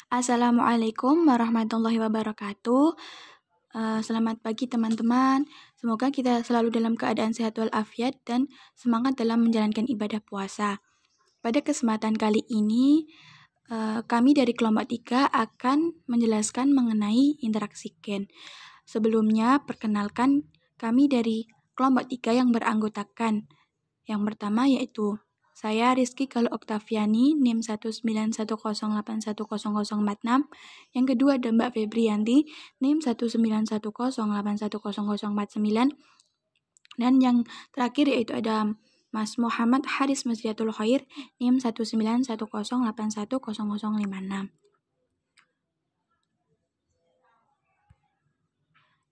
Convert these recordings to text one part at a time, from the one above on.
Assalamualaikum warahmatullahi wabarakatuh. Selamat pagi teman-teman. Semoga kita selalu dalam keadaan sehat walafiat dan semangat dalam menjalankan ibadah puasa. Pada kesempatan kali ini, kami dari kelompok 3 akan menjelaskan mengenai interaksi gen. Sebelumnya, perkenalkan kami dari kelompok 3 yang beranggotakan. Yang pertama yaitu saya Rizky Galuh Oktaviani, NIM 19108100046. Yang kedua ada Mbak Febrianti, NIM 19108100049. Dan yang terakhir yaitu ada Mas Muhammad Haris Masriatul Khair, NIM 19108100056.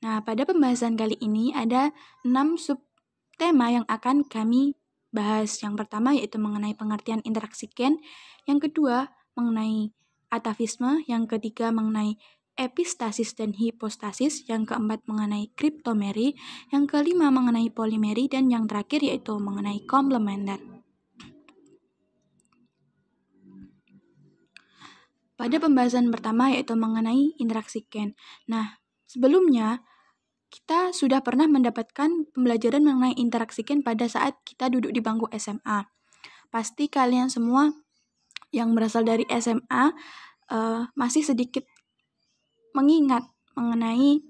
Nah, pada pembahasan kali ini ada 6 subtema yang akan kami bahas. Yang pertama yaitu mengenai pengertian interaksi gen, yang kedua mengenai atavisme, yang ketiga mengenai epistasis dan hipostasis, yang keempat mengenai kriptomeri, yang kelima mengenai polimeri, dan yang terakhir yaitu mengenai komplementer. Pada pembahasan pertama yaitu mengenai interaksi gen. Nah, sebelumnya kita sudah pernah mendapatkan pembelajaran mengenai interaksi gen pada saat kita duduk di bangku SMA. Pasti kalian semua yang berasal dari SMA masih sedikit mengingat mengenai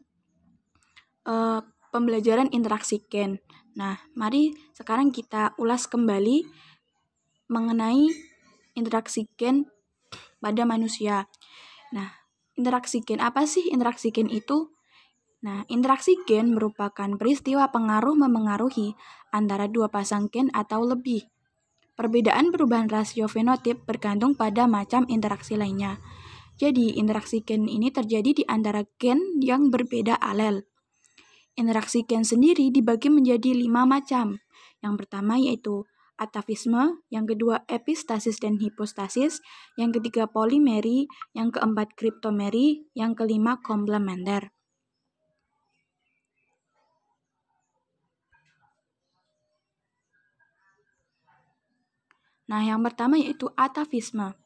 pembelajaran interaksi gen. Nah, mari sekarang kita ulas kembali mengenai interaksi gen pada manusia. Nah, interaksi gen apa sih interaksi gen itu? Nah, interaksi gen merupakan peristiwa pengaruh memengaruhi antara dua pasang gen atau lebih. Perbedaan perubahan rasio fenotip bergantung pada macam interaksi lainnya. Jadi, interaksi gen ini terjadi di antara gen yang berbeda alel. Interaksi gen sendiri dibagi menjadi 5 macam. Yang pertama yaitu atavisme, yang kedua epistasis dan hipostasis, yang ketiga polimeri, yang keempat kriptomeri, yang kelima komplementer. Nah, yang pertama yaitu atavisme.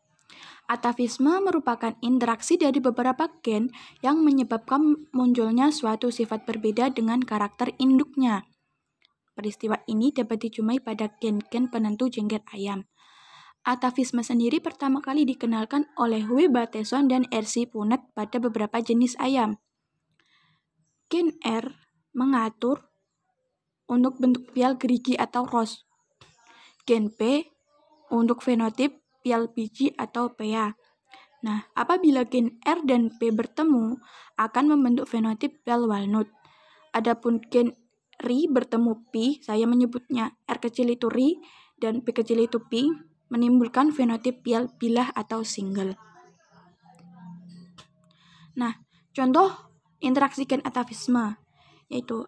Atavisme merupakan interaksi dari beberapa gen yang menyebabkan munculnya suatu sifat berbeda dengan karakter induknya. Peristiwa ini dapat dijumpai pada gen-gen penentu jengger ayam. Atavisme sendiri pertama kali dikenalkan oleh W. Bateson dan R.C. Punnett pada beberapa jenis ayam. Gen R mengatur untuk bentuk pial gerigi atau ros. Gen P untuk fenotip pial biji atau PA. Nah, apabila gen R dan P bertemu, akan membentuk fenotip pial walnut. Adapun gen Ri bertemu Pi, saya menyebutnya R kecil itu Ri dan P kecil itu Pi, menimbulkan fenotip pial bilah atau single. Nah, contoh interaksi gen atavisme yaitu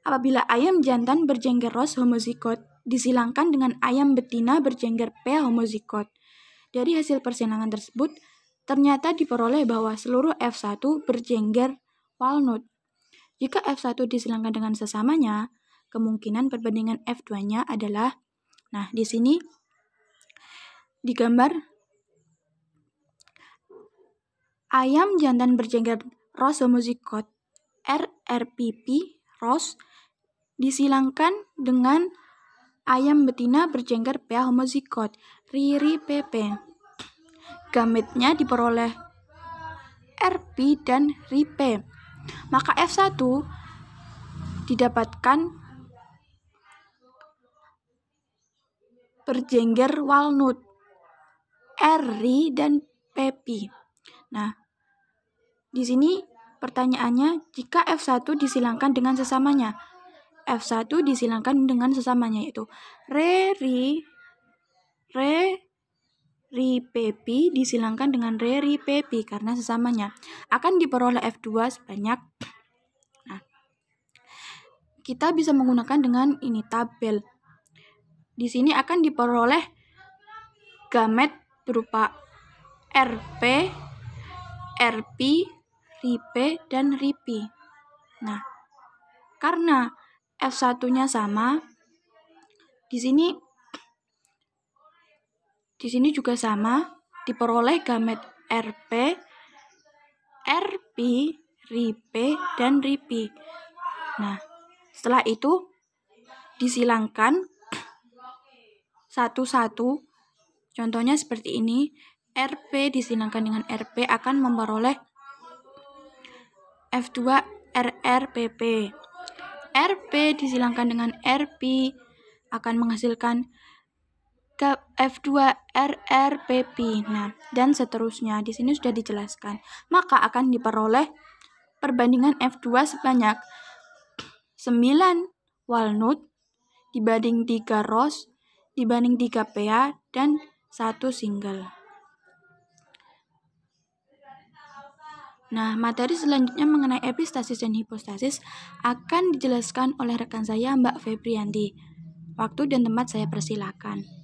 apabila ayam jantan berjengger ros homozigot disilangkan dengan ayam betina berjengger P homozigot. Dari hasil persilangan tersebut, ternyata diperoleh bahwa seluruh F1 berjengger walnut. Jika F1 disilangkan dengan sesamanya, kemungkinan perbandingan F2-nya adalah, nah di sini digambar ayam jantan berjengger ros homozigot RRPP ros disilangkan dengan ayam betina berjengger PA homozigot RIRI PP. Gametnya diperoleh RP dan RIP. Maka F1 didapatkan berjengger walnut RI dan PP. Nah, di sini pertanyaannya, jika F1 disilangkan dengan sesamanya, F1 disilangkan dengan sesamanya yaitu Ri PP disilangkan dengan Ri PP karena sesamanya akan diperoleh F2 sebanyak. Nah, kita bisa menggunakan dengan ini tabel. Di sini akan diperoleh gamet berupa RP, RP, RIP, dan RIP. Nah, karena F1-nya sama, di sini juga sama, diperoleh gamet RP, RP, RIP, dan RIPI. Nah, setelah itu disilangkan satu-satu. Contohnya seperti ini. RP disilangkan dengan RP akan memperoleh F2 RRPP. RP disilangkan dengan RP akan menghasilkan ke F2 RRPP. Nah, dan seterusnya. Di sini sudah dijelaskan. Maka akan diperoleh perbandingan F2 sebanyak 9 walnut dibanding 3 rose dibanding 3 pea dan 1 single. Nah, materi selanjutnya mengenai epistasis dan hipostasis akan dijelaskan oleh rekan saya Mbak Febrianti. Waktu dan tempat saya persilakan.